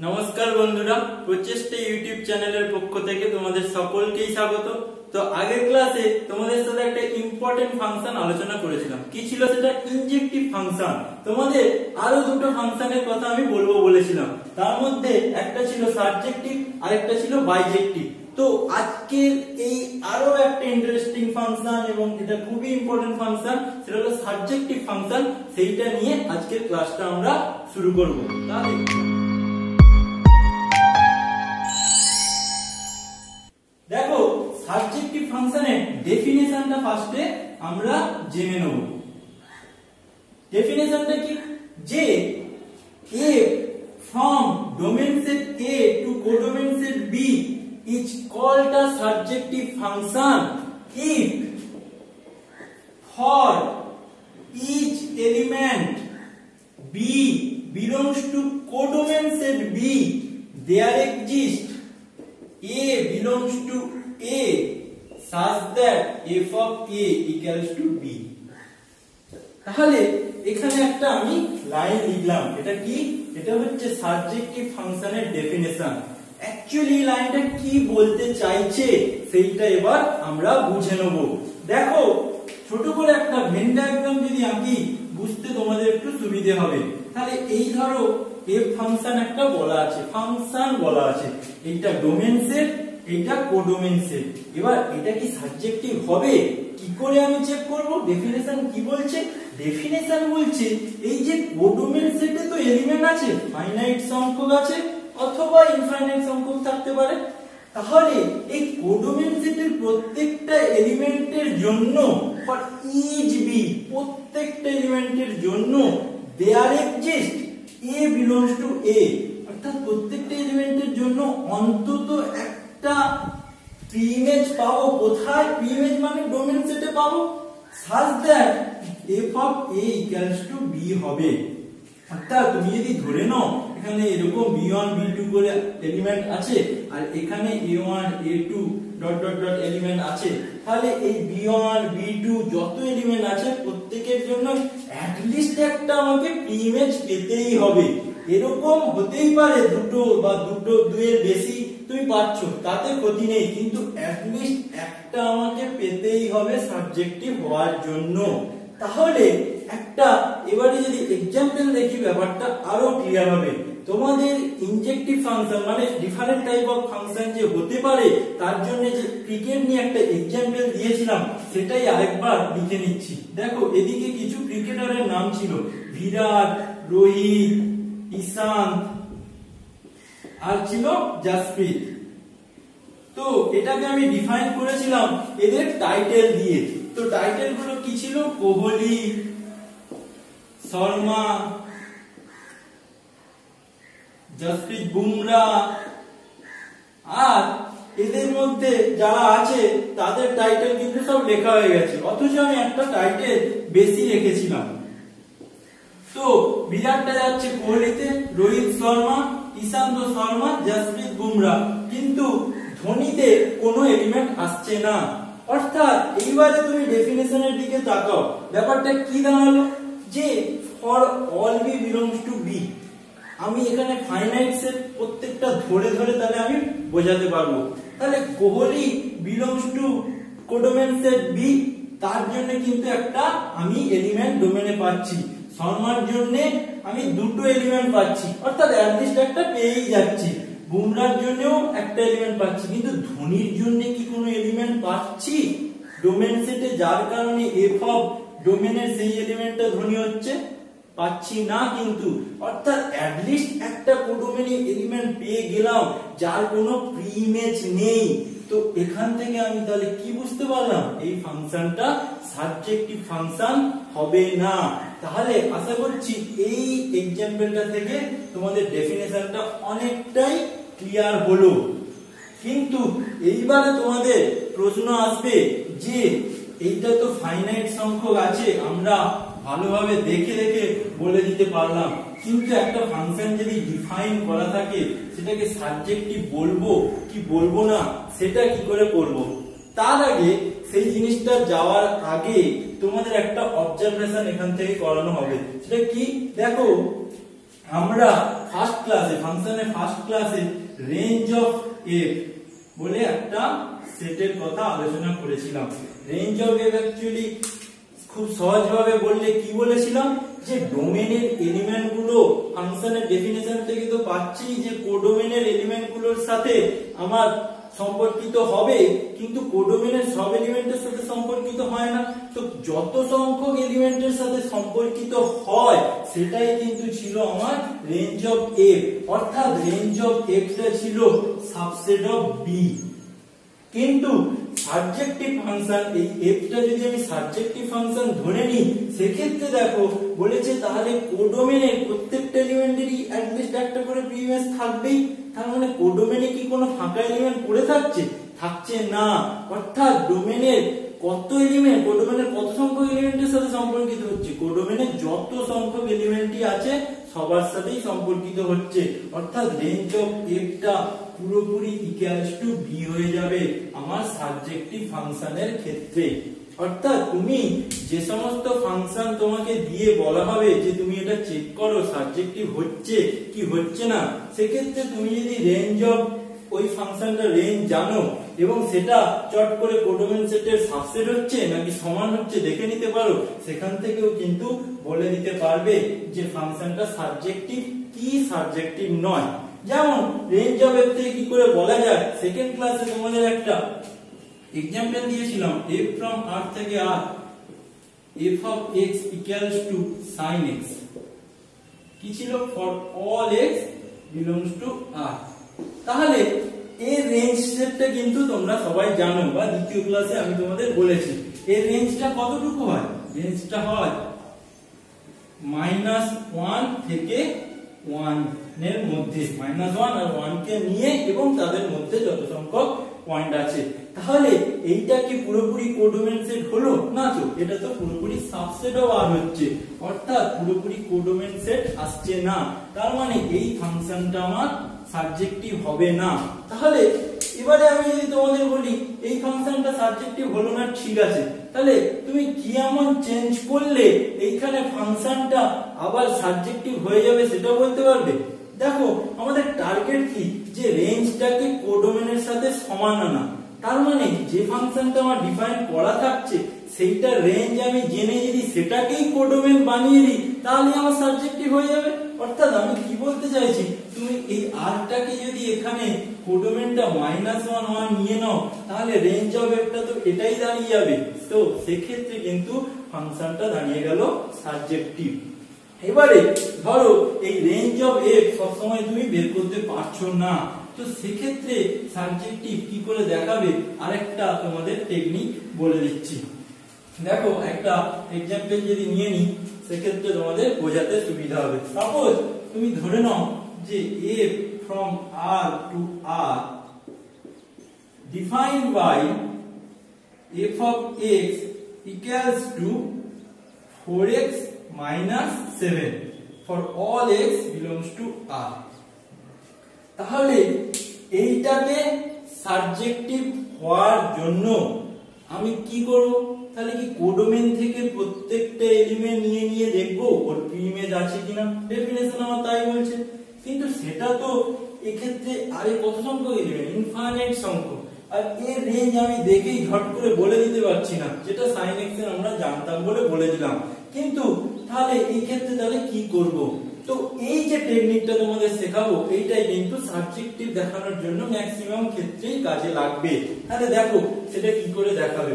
নমস্কার বন্ধুরা, প্রচেষ্টা ইউটিউব চ্যানেলের পক্ষ থেকে তোমাদের সকলকেই স্বাগত। তো আগের ক্লাসে তোমাদের সাথে একটা ইম্পর্টেন্ট ফাংশন আলোচনা করেছিলাম। কি ছিল সেটা? ইনজেক্টিভ ফাংশন। তোমাদের আরো দুটো ফাংশনের কথা আমি বলবো বলেছিলাম, তার মধ্যে একটা ছিল সাবজেক্টিভ আর একটা ছিল বাইজেক্টিভ। তো আজকে এই আরো একটা ইন্টারেস্টিং ফাংশন এবং এটা খুবই ইম্পর্টেন্ট ফাংশন, সেটা হলো সাবজেক্টিভ ফাংশন। সেইটা নিয়ে আজকের ক্লাসটা আমরা শুরু করব। তাহলে দেখো, সাবজেক্টিভ ফাংশনের ডেফিনেশনটা ফার্স্টে আমরা জেনে নেব। ডেফিনেশনটা কি? যে a from domain set A to codomain set B is called a surjective function if for each element B belongs to codomain set B there exists A belongs to A such that f of A equals to B. তাহলে এখানে একটা আমি line লিখলাম। এটা কি? এটা হচ্ছে subjective ফাংশনের ডেফিনেশন। অ্যাকচুয়ালি লাইনটা কি বলতে চাইছে সেইটা এবার আমরা বুঝে নেব। দেখো, ছোট করে একটা ভেন ডায়াগ্রাম যদি আঁকি, বুঝতে তোমাদের একটু সুবিধা হবে। তাহলে এই ধরো এফ ফাংশন একটা বলা আছে, ফাংশন বলা আছে, এইটা ডোমেন সেট, এইটা কোডোমেন সেট। এবার এটা কি সাবজেক্টিভ হবে? কি করে আমি চেক করব? ডেফিনেশন কি বলছে? ডেফিনেশন বলছে এই যে কোডোমেন সেটে তো এলিমেন্ট আছে, ফাইনাইট সংখ্যক আছে অথবা ইনফাইনাইট সংখ্যক থাকতে পারে। তাহলে এই কোডোমেন সেটের প্রত্যেকটা এলিমেন্টের জন্য ফর ইচ বি, প্রত্যেকটা এলিমেন্টের জন্য there exist A belongs to A, অর্থাৎ প্রত্যেকটা এলিমেন্টের জন্য অন্তত একটা প্রিইমেজ পাবো। কোথায়? প্রিইমেজ মানে ডোমেন সেটে পাবো। such that f of A equals to B হবে। অর্থাৎ তুমি যদি ধরে নাও এখানে এরকম b1 b2 করে এলিমেন্ট আছে আর এখানে a1 a2 dot dot dot element আছে, তাহলে এই b1 b2 যত এলিমেন্ট আছে প্রত্যেকের জন্য অ্যাট লিস্ট একটা আমাকে প্রিইমেজ পেতেই হবে। এরকম হতেই পারে দুটো বা দুয়ের বেশি তুমি পাচ্ছ, তাতে ক্ষতি নেই, কিন্তু অ্যাট লিস্ট একটা আমাকে পেতেই হবে সাবজেক্টিভ হওয়ার জন্য। তাহলে একটা এবারে যদি এক্সাম্পল দেখি, ব্যাপারটা আরো ক্লিয়ার হবে। তোমাদের ইনজেক্টিভ ফাংশন মানে ডিফারেন্ট টাইপ অফ ফাংশন যে হতে পারে, তার জন্য যে ক্রিকেট নিয়ে একটা এক্সাম্পল দিয়েছিলাম সেটাই আরেকবার লিখে নিচ্ছি। দেখো, এদিকে কিছু ক্রিকেটারের নাম ছিল, বিরাট, রোহিত, ইশান্ত আর ছিল জাসপ্রীত। তো এটাকে আমি ডিফাইন করেছিলাম এদের টাইটেল দিয়ে। তো টাইটেল গুলো কি ছিল? কোহলি, শর্মা, জসপ্রীত বুমরা, আর এদের মধ্যে যারা আছে তাদের টাইটেল কিন্তু সব লেখা হয়ে গেছে, অথচ আমি একটা টাইটেল বেশি রেখেছিলাম। তো বিরাটটা যাচ্ছে কোহলিতে, রোহিত শর্মা, ঈশান্ত শর্মা, জসপ্রীত বুমরা, কিন্তু ধোনিতে কোনো এলিমেন্ট আসছে না। অর্থাৎ এইবারে তুমি ডেফিনেশনের দিকে তাকাও, ব্যাপারটা কি দাঁড়ালো? যে for all B belongs to B, আমি এখানে ফাইনাইট সেট প্রত্যেকটা ধরে ধরে তাহলে আমি বোঝাতে পারবো। তাহলে কোহলি belongs to codomain set B, তার জন্য কিন্তু একটা আমি এলিমেন্ট ডোমেনে পাচ্ছি। শর্মার জন্য আমি দুটো এলিমেন্ট পাচ্ছি, অর্থাৎ অ্যাটলিস্ট একটা পেয়েই যাচ্ছি। বুমরার জন্যও একটা এলিমেন্ট পাচ্ছি, কিন্তু ধোনির জন্য কি কোনো এলিমেন্ট পাচ্ছি ডোমেন সেটে, যার কারণে এফ অফ ডোমেনের সেই এলিমেন্টটা ধোনি হচ্ছে? পাচ্ছি না কিন্তু। অর্থাৎ অ্যাটলিস্ট একটা কোডোমেনে এলিমেন্ট পেয়ে গেলাম যার কোনো প্রিইমেজ নেই। তো এখান থেকে আমি তাহলে কি বুঝতে পারলাম? এই ফাংশনটা সাবজেক্টিভ ফাংশন হবে না। তাহলে আশা করছি এই এক্সাম্পলটা থেকে তোমাদের ডেফিনেশনটা অনেকটাই ক্লিয়ার হলো। কিন্তু এইবারে তোমাদের প্রশ্ন আসবে যে এইটা তো ফাইনাইট সংখ্যক আছে, আমরা ভালোভাবে দেখে দেখে বলে দিতে পারলাম, কিন্তু একটা ফাংশন যদি ডিফাইন করা থাকে সেটাকে সাবজেক্টিভ বলবো কি বলবো না সেটা কি করে করব? তার আগে সেই জিনিসটা যাওয়ার আগে তোমাদের একটা অবজারভেশন এখান থেকে করানো হবে। সেটা কি? দেখো, আমরা ফার্স্ট ক্লাসে ফাংশনের ফার্স্ট ক্লাসে রেঞ্জ অফ এফ বলে একটা সেটের কথা আলোচনা করেছিলাম। রেঞ্জ অফ এফ অ্যাকচুয়ালি খুব সহজভাবে বললে কি বলেছিলাম, যে ডোমেনের এলিমেন্ট গুলো ফাংশনের ডেফিনেশন থেকে তো পাচ্ছি যে কোডোমেনের এলিমেন্ট গুলোর সাথে আমার সম্পর্কিত হবে, কিন্তু কোডোমেনের সব এলিমেন্টের সাথে সম্পর্কিত হয় না। তো যত সংখ্যক এলিমেন্টের সাথে সম্পর্কিত হয় সেটাই কিন্তু ছিল আমার রেঞ্জ অফ এফ, অর্থাৎ রেঞ্জ অফ এফটা ছিল সাবসেট অফ বি। কিন্তু সাবজেক্টিভ ফাংশন, এই এফটা যদি আমি সাবজেক্টিভ ফাংশন ধরে নিই, সেক্ষেত্রে দেখো বলেছে তাহলে কোডোমেনের প্রত্যেকটা এলিমেন্টেরই অ্যাটলিস্ট একটা করে প্রিমিস থাকবেই। তার মানে কোডোমেনে কি কোনো ফাঁকা এলিমেন্ট পড়ে থাকছে? থাকছে না। অর্থাৎ ডোমেনের কত এলিমেন্ট, কোডোমেনের কত সংখ্যক এলিমেন্টের সাথে সম্পর্কিত হচ্ছে? কোডোমেনের যত সংখ্যক এলিমেন্টই আছে সবার সাথেই সম্পর্কিত হচ্ছে। অর্থাৎ রেঞ্জ অফ এফটা পুরোপুরি ইকুয়ালস টু বি হয়ে যাবে আমার সাবজেক্টিভ ফাংশনের ক্ষেত্রে। অর্থাৎ তুমি যে সমস্ত ফাংশন তোমাকে দিয়ে বলা হবে যে তুমি এটা চেক করো সাবজেক্টিভ হচ্ছে কি হচ্ছে না, সেক্ষেত্রে তুমি যদি রেঞ্জ অফ ওই ফাংশনটা রেঞ্জ জানো এবং সেটা চট করে কোডোমেন সেটের সাবসেট হচ্ছে নাকি সমান হচ্ছে দেখে নিতে পারো, সেখান থেকেও কিন্তু বলে দিতে পারবে যে ফাংশনটা সাবজেক্টিভ কি সাবজেক্টিভ নয়। যেমন রেঞ্জ অফ এফ থেকে কি করে বলা যায়, সেকেন্ড ক্লাসে তোমাদের একটা এক্সাম্পল দিয়েছিলাম, f from r থেকে r f of x equals to sin x, কি ছিল? for all x belongs to r। তাহলে এই রেঞ্জ সেটটা কিন্তু তোমরা সবাই জানো, বা দ্বিতীয় ক্লাসে আমি তোমাদের বলেছি। এই রেঞ্জটা কতটুকু হয়? রেঞ্জটা হয় -1 থেকে 1 এর মধ্যে, -1 আর 1 কে নিয়ে এবং তাদের মধ্যে যত সংখ্যক পয়েন্ট আছে। তাহলে এইটা কি পুরোপুরি কোডোমেন সেট হলো? না, তো এটা তো পুরোপুরি সাবসেট অফ আর হচ্ছে, অর্থাৎ পুরোপুরি কোডোমেন সেট আসছে না। তার মানে এই ফাংশনটা আমার সাবজেক্টিভ হবে না। তাহলে এবারে আমি যদি তোমাদের বলি এই ফাংশনটা সাবজেক্টিভ হলো না, ঠিক আছে, তাহলে তুমি কি এমন চেঞ্জ করলে এইখানে ফাংশনটা আবার সাবজেক্টিভ হয়ে যাবে সেটা বলতে পারবে? দেখো আমাদের টার্গেট কি, যে রেঞ্জটাকে কোডোমেনের সাথে সমান আনা। তার মানে যে ফাংশনটা আমার ডিফাইন করা থাকছে সেইটা রেঞ্জ আমি জেনে যদি সেটাকেই কোডোমেন বানিয়ে দিই তাহলে আমার সাবজেক্টিভ হয়ে যাবে। অর্থাৎ আমি কি বলতে চাইছি, তুমি এই আরটাকে যদি এখানে কোডোমেনটা -1 নিয়ে নাও তাহলে রেঞ্জ অফ এফটা তো এটাই দাঁড়িয়ে যাবে। তো সেক্ষেত্রে কিন্তু ফাংশনটা দাঁড়িয়ে গেল সাবজেক্টিভ। এবারে ধরো এই রেঞ্জ অফ এফ সবসময় তুমি বের করতে পারছো না, তো সেক্ষেত্রে সাবজেক্টিভ কি করে দেখাবে আরেকটা তোমাদের টেকনিক বলে দিচ্ছি। দেখো একটা এক্সাম্পল যদি নিয়ে নিই সেক্ষেত্রে তোমাদের বোঝাতে সুবিধা হবে। সাপোজ তুমি ধরে নাও যে f from r to r defined by f of x equals to 4x minus 7 for all x belongs to r। তাহলে এইটাকে সাবজেক্টিভ হওয়ার জন্য আমি কি করব? তাহলে কি কোডোমেন থেকে প্রত্যেকটা এলিমেন্ট নিয়ে নিয়ে দেখবো ওর প্রিইমেজ আছে কিনা? ডেফিনেশন আমার তাই বলছে, কিন্তু সেটা তো এক্ষেত্রে আরে কত সংখ্যক এলিমেন্ট? ইনফাইনাইট সংখ্যক। আর এর রেঞ্জ আমি দেখেই ঝট করে বলে দিতে পারছি না, যেটা sin x এর আমরা জানতাম বলে বলে দিলাম। কিন্তু তাহলে এই ক্ষেত্রে তাহলে কি করব? তো এই যে টেকনিকটা তোমাদের শেখাবো এইটাই কিন্তু সাবজেক্টিভ দেখানোর জন্য ম্যাক্সিমাম ক্ষেত্রেই কাজে লাগবে। তাহলে দেখো সেটা কি করে দেখাবে।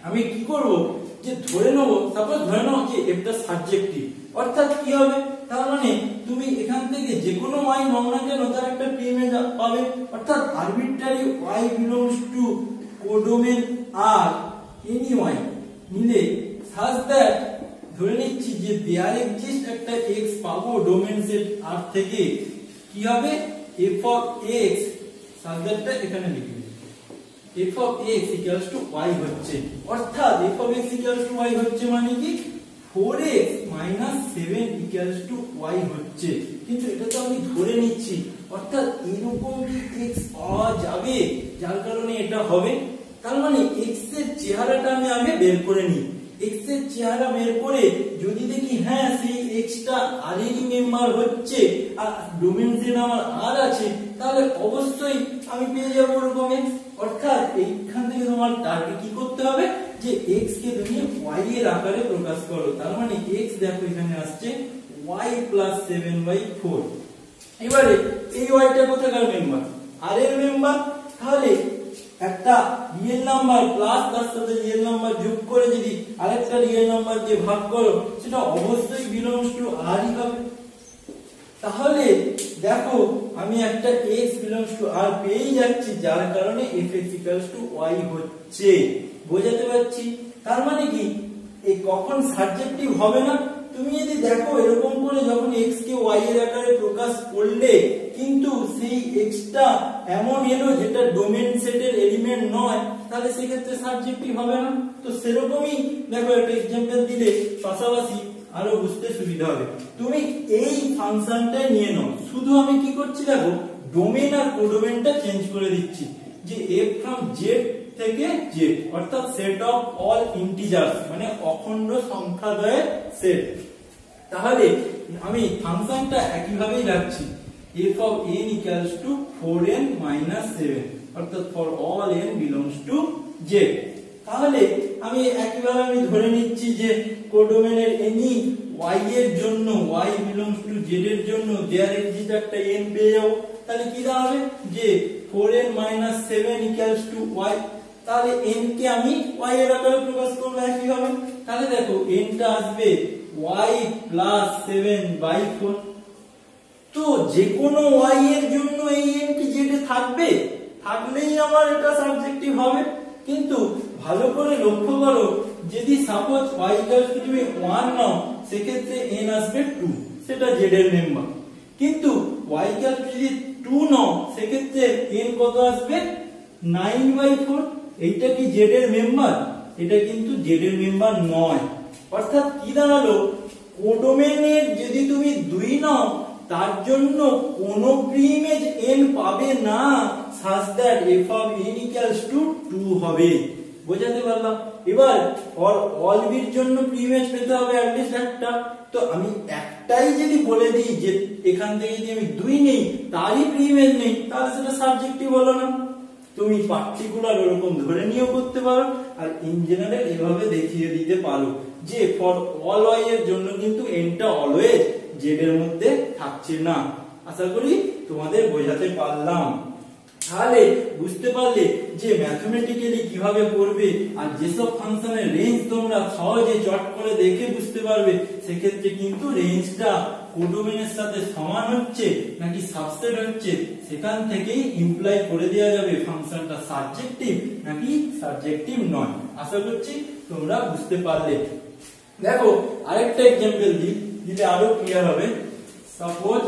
আমি কি করব, যে ধরে নেব, সাপোজ ধরে নাও যে এটা সাবজেক্টিভ, অর্থাৎ কি হবে, তার মানে তুমি এখান থেকে যে কোনো y নাও না কেন তার একটা প্রিইমেজ পাবে। অর্থাৎ arbitrary y belongs to codomain r any y নিলে সাজ দ্যাট ধরে নিচ্ছি যে দেয়ার এক্সিস্ট একটা x পাবো ডোমেন সেট r থেকে, কি হবে f of x সাজ দ্যাটটা এখানে লিখি f of x equals to y হচ্ছে। অর্থাৎ f of x equals to y হচ্ছে মানে কি 4x minus 7 equals to y হচ্ছে। কিন্তু এটা তো আমি ধরে নিচ্ছি, অর্থাৎ এরকম কি x পাওয়া যাবে যার কারণে এটা হবে। তার মানে x এর চেহারাটা আমি আগে বের করে নিই। x এর চেহারা বের করে যদি দেখি হ্যাঁ সেই x টা r এরই মেম্বার হচ্ছে আর ডোমেন সেট আমার r আছে, তাহলে অবশ্যই আমি পেয়ে যাব ওরকম x। অর্থাৎ এইখান থেকে তোমার টার্গেট কি করতে হবে যে x কে তুমি y এর আকারে প্রকাশ করো। তার মানে x দেখো এখানে আসছে y + 7/4। এবারে এই y টা কোথাকার মেম্বার? r এর মেম্বার। তাহলে একটা রিয়েল নাম্বার প্লাস তার সাথে রিয়েল নাম্বার যোগ করে যদি আরেকটা রিয়েল নাম্বার দিয়ে ভাগ করো সেটা অবশ্যই বিলংস টু r ই হবে। তাহলে দেখো আমি একটা x বিলংস টু r পেয়ে যাচ্ছি, যার কারণে fx y হচ্ছে। বোঝাতে পারছি? তার মানে কি এই কখন সাবজেক্টিভ হবে না? তুমি যদি দেখো এরকম করে যখন x কে y এর আকারে প্রকাশ করলে কিন্তু সেই x টা এমন এলো যেটা ডোমেন সেটের এলিমেন্ট নয়, তাহলে সেই ক্ষেত্রে সাবজেক্টিভ হবে না। তো সেরকমই দেখো একটা एग्जांपल দিলে পাশাপাশি আরো বুঝতে সুবিধা হবে। তুমি এই ফাংশনটা নিয়ে নাও, শুধু আমি কি করছি দেখো ডোমেন আর কোডোমেনটা চেঞ্জ করে দিচ্ছি যে f from z থেকে z, অর্থাৎ সেট অফ অল ইন্টিজার্স মানে অখণ্ড সংখ্যাদ্বয়ের সেট। তাহলে আমি ফাংশনটা একই ভাবেই রাখছি f of n equals to 4n minus 7, অর্থাৎ for all n belongs to z। তাহলে আমি একইভাবে আমি ধরে নিচ্ছি যে কোডোমেনের any y এর জন্য y belongs to z এর জন্য there exists একটা n পেয়ে যাবো। তাহলে কি দাঁড়াবে যে 4n minus 7 equals to y। তাহলে n কে আমি y এর আকারে প্রকাশ করব একইভাবে। তাহলে দেখো n টা আসবে y plus 7/4। তো যে কোনো y এর জন্য এই n কি z এ থাকবে? থাকলেই আমার এটা সাবজেক্টিভ হবে। কিন্তু ভালো করে লক্ষ্য করো, যদি সাপোজ y equals to তুমি 1 নাও সেক্ষেত্রে n আসবে 2, সেটা z এর মেম্বার। কিন্তু y equals to যদি 2 নাও সেক্ষেত্রে n কত আসবে? 9/4। এইটা কি z এর মেম্বার? এটা কিন্তু z এর মেম্বার নয়। অর্থাৎ কি দাঁড়ালো, কোডোমেনের যদি তুমি 2 নাও তার জন্য কোনো প্রিইমেজ n পাবে না such that f of n equals to 2 হবে। বোঝাতে পারলাম? এবার ফর অল বির জন্য প্রিইমেজ পেতে হবে অ্যাটলিস্ট একটা। তো আমি একটাই যদি বলে দিই যে এখান থেকে যদি আমি 2 নেই তারই প্রিইমেজ নেই, তাহলে সেটা সাবজেক্টিভ হলো না। তুমি পার্টিকুলার এরকম ধরে নিয়েও করতে পারো আর ইন জেনারেল এভাবে দেখিয়ে দিতে পারো যে ফর অল y এর জন্য কিন্তু n টা অলওয়েজ z এর মধ্যে থাকছে না। আশা করি তোমাদের বোঝাতে পারলাম। তাহলে বুঝতে পারলে যে ম্যাথমেটিক্যালি কিভাবে করবে আর যেসব ফাংশনের রেঞ্জ তোমরা সহজে চট করে দেখে বুঝতে পারবে, সেক্ষেত্রে কিন্তু রেঞ্জটা কোডোমেনের সাথে সমান হচ্ছে নাকি সাবসেট হচ্ছে সেখান থেকেই ইমপ্লাই করে দেওয়া যাবে ফাংশনটা সাবজেক্টিভ নাকি সাবজেক্টিভ নয়। আশা করছি তোমরা বুঝতে পারলে। দেখো আরেকটা एग्जांपल দিলে আরো ক্লিয়ার হবে। সাপোজ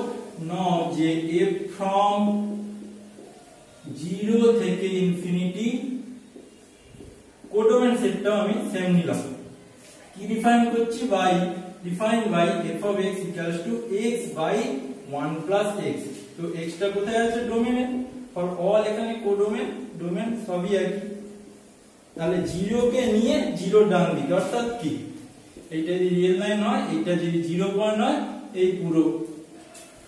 নাও যে f from 0 থেকে ইনফিনিটি কোডোমেন সেটটা আমি সেম নিলাম। কি ডিফাইন করছি? By define by f of x equals to x by 1 plus x। তো x টা কোথায় আছে? ডোমেনে। ফর অল এখানে কোডোমেন ডোমেন সবই একই। তাহলে 0 কে নিয়ে 0 ডান দিকে, অর্থাৎ কি এইটা যদি রিয়েল লাইন হয়, এইটা যদি 0 পয়েন্ট হয়, এই পুরো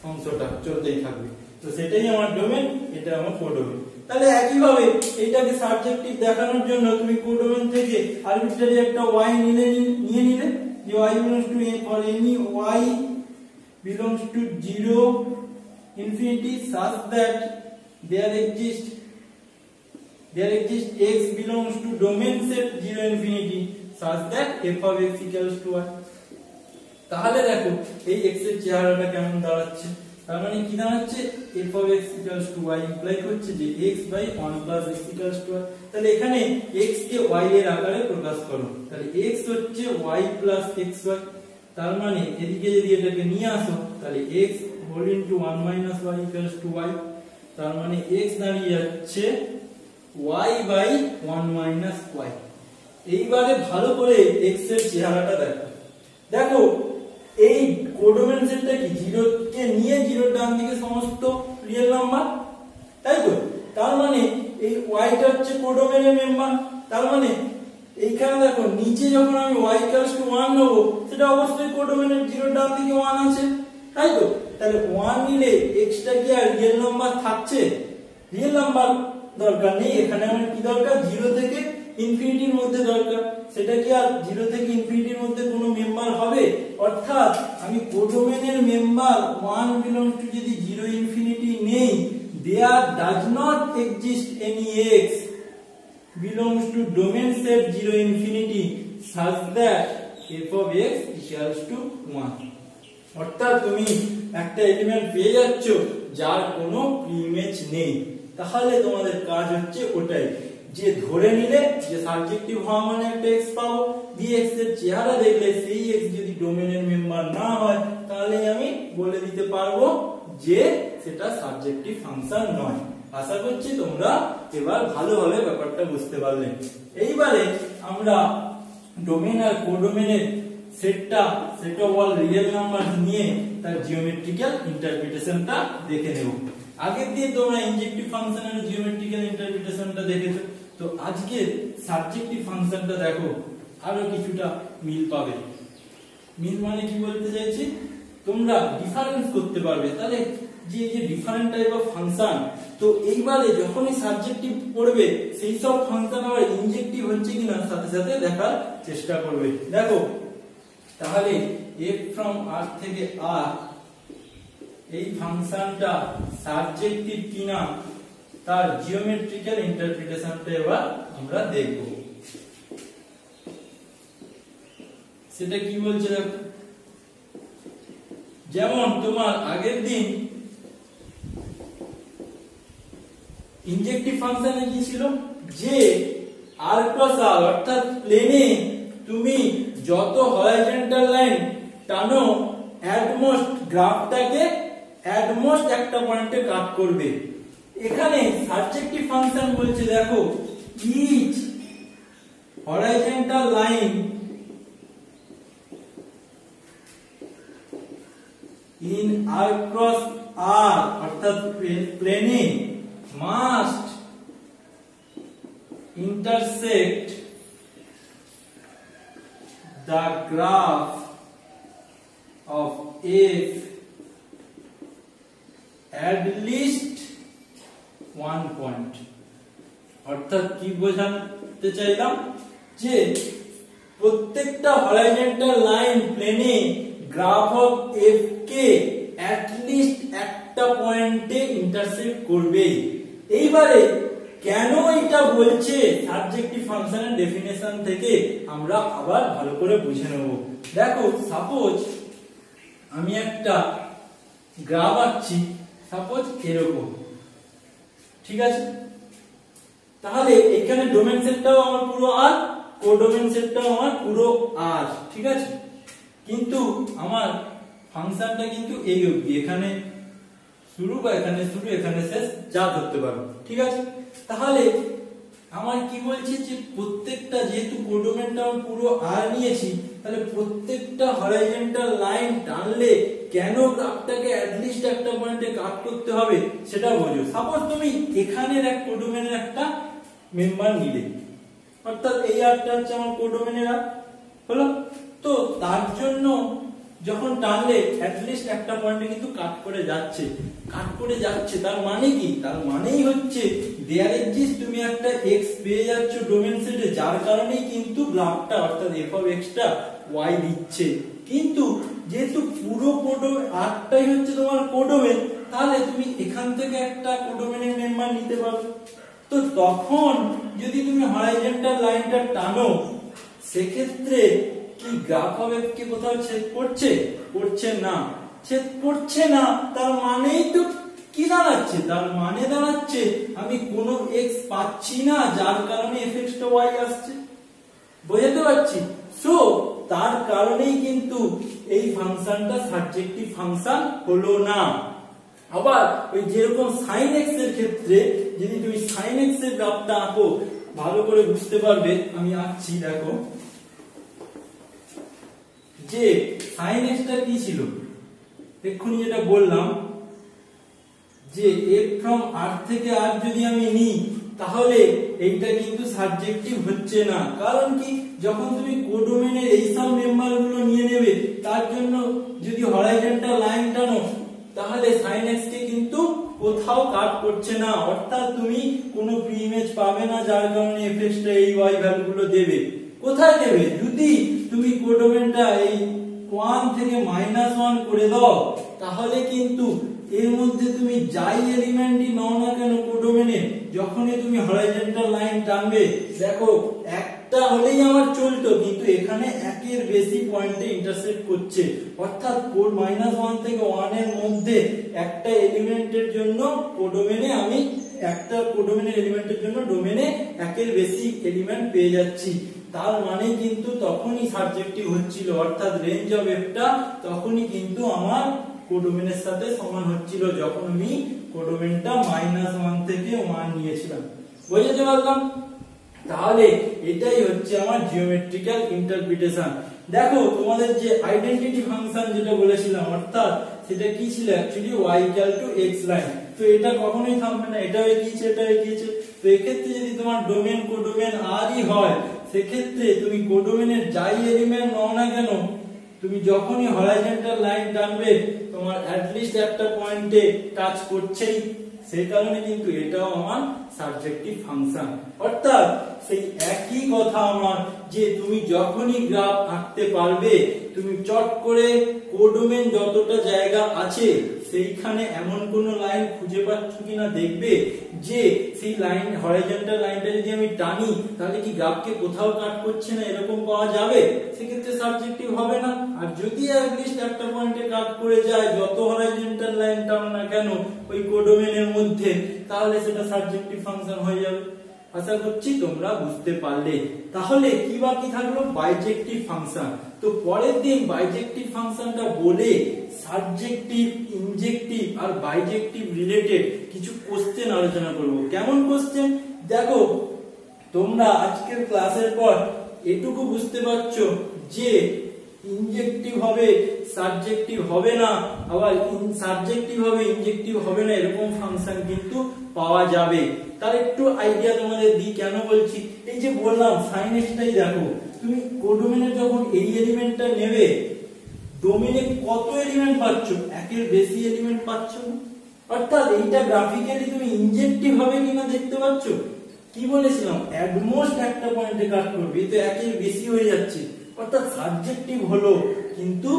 অংশটা চলতেই থাকবে। তো সেটাই আমার ডোমেন, এটা আমার কোডোমেন। তাহলে একই ভাবে এইটাকে সাবজেক্টিভ দেখানোর জন্য তুমি কোডোমেন থেকে আরবিট্রারি একটা y নিয়ে নিলে যে y belongs to a for any y belongs to 0 infinity such that there exists x belongs to domain set 0 infinity such that f of x equals to y। তাহলে দেখো এই x এর চেহারাটা কেমন দাঁড়াচ্ছে। তার মানে কি দাঁড়াচ্ছে? f of x equals to y imply করছে যে x by 1 plus x equals to y। তাহলে এখানে x কে y এর আকারে প্রকাশ করো, তাহলে x হচ্ছে y plus xy। তার মানে এদিকে যদি এটাকে নিয়ে আসো তাহলে x whole into 1 minus y equals to y। তার মানে x দাঁড়িয়ে যাচ্ছে y by 1 minus y। এইবারে ভালো করে x এর চেহারাটা দেখো। দেখো এই কোডোমেন সেটটা কি 0 কে নিয়ে 0 ডান দিকে সমস্ত রিয়েল নাম্বার, তাই তো? তার মানে এই y টা হচ্ছে কোডোমেনের মেম্বার। তার মানে এইখানে দেখো নিচে যখন আমি y = 1 নেব সেটা অবশ্যই কোডোমেনের 0 ডান দিকে 1 আছে, তাই তো? তাহলে 1 নিলে x টা কি আর রিয়েল নাম্বার থাকছে? রিয়েল নাম্বার দরকার নেই, এখানে আমার কি দরকার? 0 থেকে ইনফিনিটির মধ্যে দরকার। সেটা কি আর 0 থেকে ইনফিনিটির মধ্যে কোনো মেম্বার হবে? অর্থাৎ আমি কোডোমেনের মেম্বার 1 belongs to যদি 0 ইনফিনিটি নেই, there does not exist any x belongs to domain set 0 infinity such that f of x equals to 1। অর্থাৎ তুমি একটা এলিমেন্ট পেয়ে যাচ্ছ যার কোনো প্রিইমেজ নেই। তাহলে তোমাদের কাজ হচ্ছে ওটাই, যে ধরে নিলে যে সাবজেক্টিভ হওয়া মানে একটা x পাবো, দিয়ে x এর চেহারা দেখলে সেই x যদি ডোমেনের মেম্বার না হয় তাহলে আমি বলে দিতে পারবো যে সেটা সাবজেক্টিভ ফাংশন নয়। আশা করছি তোমরা এবার ভালোভাবে ব্যাপারটা বুঝতে পারলে। এইবারে আমরা ডোমেন আর কোডোমেনের set of all real number নিয়ে তার জিওমেট্রিক্যাল ইন্টারপ্রিটেশনটা দেখে নেব। আগের দিন তোমরা ইনজেক্টিভ ফাংশনের জিওমেট্রিক্যাল ইন্টারপ্রিটেশনটা দেখেছো, তো আজকে সাবজেক্টিভ ফাংশনটা দেখো আরো কিছুটা মিল পাবে। মিল মানে কি বলতে চাইছি, তোমরা ডিফারেন্স করতে পারবে। তাহলে যে ডিফারেন্ট টাইপ অফ ফাংশন, তো এইবারে যখনই সাবজেক্টিভ পড়বে সেই সব ফাংশন আবার ইনজেক্টিভ হচ্ছে কিনা সাথে সাথে দেখার চেষ্টা করবে। দেখো তাহলে f from r থেকে r এই ফাংশনটা সাবজেক্টিভ কিনা তার জিওমেট্রিক্যাল ইন্টারপ্রিটেশনটা এবার আমরা দেখব। সেটা কি বলছে দেখো, যেমন তোমার আগের দিন ইনজেক্টিভ ফাংশনে কি ছিল, যে r ক্রস r অর্থাৎ প্লেনে তুমি যত হরাইজন্টাল লাইন টানো অ্যাটমোস্ট গ্রাফটাকে অ্যাটমোস্ট একটা পয়েন্টে কাট করবে। এখানে সাবজেক্টিভ ফাংশন বলছে দেখো each horizontal line in r cross r অর্থাৎ প্লেনে must intersect the graph of f at least one point। অর্থাৎ কি বোঝাতে চাইলাম, যে প্রত্যেকটা হরাইজন্টাল লাইন প্লেনে graph of f K at least একটা পয়েন্টে ইন্টারসেক্ট করবে। এইবারে কেন এটা বলছে সাবজেক্টিভ ফাংশনের ডেফিনেশন থেকে আমরা আবার ভালো করে বুঝে নেব। দেখো সাপোজ আমি একটা গ্রাফ আঁকছি, সাপোজ এরকম, ঠিক আছে? তাহলে এখানে ডোমেন সেটটাও আমার পুরো r, কোডোমেন সেটটাও আমার পুরো r, ঠিক আছে? কিন্তু আমার ফাংশনটা কিন্তু এই অবধি, এখানে শুরু বা এখানে শুরু এখানে শেষ যা ধরতে পারো, ঠিক আছে? তাহলে আমার কি বলছে, যে প্রত্যেকটা যেহেতু কোডোমেনটা আমি পুরো r নিয়েছি, তাহলে প্রত্যেকটা হরাইজন্টাল লাইন টানলে কেন গ্রাফটাকে অ্যাট লিস্ট একটা পয়েন্টে কাট করতে হবে সেটা বোঝো। সাপোজ তুমি এখানের এক কোডোমেনের একটা মেম্বার নিলে, অর্থাৎ এই আরটা হচ্ছে আমার কোডোমেনের আর, হলো? তো তার জন্য যখন টানলে অ্যাট লিস্ট একটা পয়েন্টে কিন্তু কাট করে যাচ্ছে, তার মানে কি? তার মানেই হচ্ছে দেয়ার এক্সিস্ট তুমি একটা x পেয়ে যাচ্ছ ডোমেন সেটে, যার কারণেই কিন্তু গ্রাফটা অর্থাৎ f of x টা y দিচ্ছে। কিন্তু যেহেতু পুরো কোডোমেন আরটাই হচ্ছে তোমার কোডোমেন, তাহলে তুমি এখান থেকে একটা কোডোমেনের মেম্বার নিতে পারো। তো তখন যদি তুমি হরাইজন্টাল লাইনটা টানো, সেক্ষেত্রে কি গ্রাফ অফ f কে কোথাও ছেদ করছে? ছেদ করছে না। তার মানেই তো কি দাঁড়াচ্ছে? তার মানে দাঁড়াচ্ছে আমি কোনো x পাচ্ছি না, যার কারণে fx টা y আসছে। বুঝতে পারছি? সো তার কারণেই কিন্তু এই ফাংশনটা সাবজেক্টিভ ফাংশন হলো না। আবার ওই যেরকম sin x এর ক্ষেত্রে যদি তুমি sin x এর গ্রাফটা আঁকো, ভালো করে বুঝতে পারবে। আমি আঁকছি, দেখো যে sin x টা কি ছিল, এক্ষুনি যেটা বললাম যে f from r থেকে r যদি আমি নিই, তাহলে এইটা কিন্তু সাবজেক্টিভ হচ্ছে না। কারণ কি, যখন তুমি কোডোমেনের এই সব মেম্বার গুলো নিয়ে নেবে, তার জন্য যদি হরাইজন্টাল লাইন টানো, তাহলে sin x কে কিন্তু কোথাও কাট করছে না, অর্থাৎ তুমি কোনো প্রি ইমেজ পাবে না, যার কারণে fx টা এই y ভ্যালু গুলো দেবে। কোথায় দেবে? যদি তুমি কোডোমেনটা এই 1 থেকে -1 করে দাও, তাহলে কিন্তু এর মধ্যে তুমি যাই এলিমেন্টই নাও না কেন কোডোমেনে, যখনই তুমি হরাইজন্টাল লাইন টানবে, দেখো একটা হলেই আমার চলতো, কিন্তু এখানে একের বেশি পয়েন্টে ইন্টারসেক্ট করছে, অর্থাৎ -1 থেকে 1 এর মধ্যে একটা এলিমেন্টের জন্য কোডোমেনে আমি একটা কোডোমেনের এলিমেন্টের জন্য ডোমেনে একের বেশি এলিমেন্ট পেয়ে যাচ্ছি। তার মানে কিন্তু তখনই সাবজেক্টিভ হচ্ছিল, অর্থাৎ রেঞ্জ অফ f টা তখনই কিন্তু আমার কোডোমেনের সাথে সমান হচ্ছিল, যখন আমি কোডোমেনটা -1 থেকে 1 নিয়েছিলাম। বুঝতে পারলাম? তাহলে এটাই হচ্ছে আমার জিওমেট্রিক্যাল ইন্টারপ্রিটেশন। দেখো তোমাদের যে আইডেন্টিটি ফাংশন যেটা বলেছিলাম, অর্থাৎ সেটা কি ছিল অ্যাকচুয়ালি y x লাইন। তো এটা কখনোই থামবে না, এটা এগিয়েছে, এটা এগিয়েছে। তো এক্ষেত্রে যদি তোমার ডোমেন কোডোমেন আরই হয়, সেক্ষেত্রে তুমি কোডোমেনের যাই এলিমেন্ট নাও না কেন, তুমি যখনই হরাইজন্টাল লাইন টানবে, তোমার অ্যাট লিস্ট একটা পয়েন্টে টাচ করছেই, সেই কারণে কিন্তু এটাও আমার সাবজেক্টিভ ফাংশন। অর্থাৎ সেই একই কথা আমার, যে তুমি যখনই গ্রাফ আঁকতে পারবে, তুমি চট করে কোডোমেন যতটা জায়গা আছে সেইখানে এমন কোন লাইন খুঁজে পাচ্ছ কিনা দেখবে, যে সেই লাইন হরাইজন্টাল লাইনটা যদি আমি টানি, তাহলে কি গ্রাফকে কোথাও কাট করছে না, এরকম পাওয়া যাবে, সেক্ষেত্রে সাবজেক্টিভ হবে না। আর যদি অ্যাটলিস্ট একটা পয়েন্টে কাট করে যায়, যত হরাইজন্টাল লাইন টানো না কেন ওই কোডোমেনের মধ্যে, তাহলে সেটা সাবজেক্টিভ ফাংশন হয়ে যাবে। আশা করছি তোমরা বুঝতে পারলে। তাহলে কি বাকি থাকলো? বাইজেক্টিভ ফাংশন। তো পরের দিন বাইজেক্টিভ ফাংশনটা বলে সাবজেক্টিভ, ইনজেক্টিভ আর বাইজেক্টিভ রিলেটেড কিছু কোশ্চেন আলোচনা করব। কেমন কোশ্চেন? দেখো তোমরা আজকের ক্লাসের পর এটুকু বুঝতে পারছো যে ইনজেক্টিভ হবে, সাবজেক্টিভ হবে না, আবার সাবজেক্টিভ হবে, ইনজেক্টিভ হবে না, এরকম ফাংশন কিন্তু পাওয়া যাবে। তার একটু আইডিয়া তোমাদের দিই কেন বলছি। এই যে বললাম sin x টাই দেখো, তুমি কোডোমেনে যখন এই এলিমেন্টটা নেবে, ডোমেনে কত এলিমেন্ট পাচ্ছ? একের বেশি এলিমেন্ট পাচ্ছ। অর্থাৎ এইটা গ্রাফিক্যালি তুমি ইনজেক্টিভ হবে কিনা দেখতে পাচ্ছ। কি বলেছিলাম? এট মোস্ট একটা পয়েন্টে কাট করবে, তো একের বেশি হয়ে যাচ্ছে, অর্থাৎ সাবজেক্টিভ হলো, কিন্তু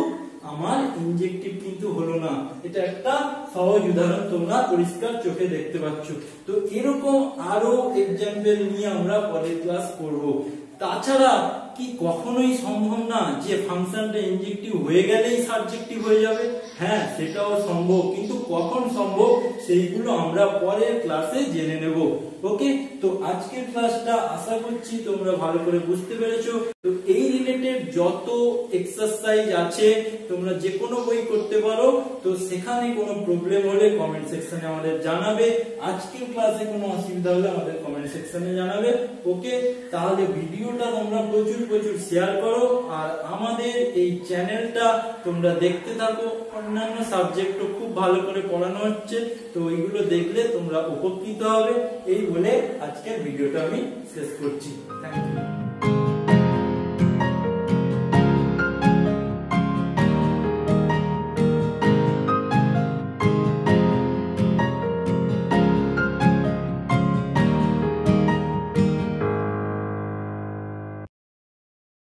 আমার ইনজেক্টিভ কিন্তু হলো না। এটা একটা সহজ উদাহরণ, তোমরা পরিষ্কার চোখে দেখতে পাচ্ছ। তো এরকম আরো এক্সাম্পল নিয়ে আমরা পরের ক্লাস করব। তাছাড়া কি কখনোই সম্ভব না যে ফাংশনটা ইনজেক্টিভ হয়ে গেলেই সাবজেক্টিভ হয়ে যাবে? হ্যাঁ, সেটাও সম্ভব, কিন্তু কখন সম্ভব সেইগুলো আমরা পরের ক্লাসে জেনে নেব। ওকে, তো আজকের ক্লাসটা আশা করছি তোমরা ভালো করে বুঝতে পেরেছো। তো এই রিলেটেড যত এক্সারসাইজ আছে তোমরা যে কোনো বই করতে পারো। তো সেখানে কোনো প্রবলেম হলে কমেন্ট সেকশনে আমাদের জানাবে। আজকের ক্লাসে কোনো অসুবিধা হলে আমাদের কমেন্ট সেকশনে জানাবে। ওকে, তাহলে ভিডিওটা তোমরা প্রচুর শেয়ার করো, আর আমাদের এই চ্যানেলটা তোমরা দেখতে থাকো। অন্যান্য সাবজেক্টও খুব ভালো করে পড়ানো হচ্ছে, তো এইগুলো দেখলে তোমরা উপকৃত হবে। এই বলে আজকের ভিডিওটা আমি শেষ করছি। Thank you.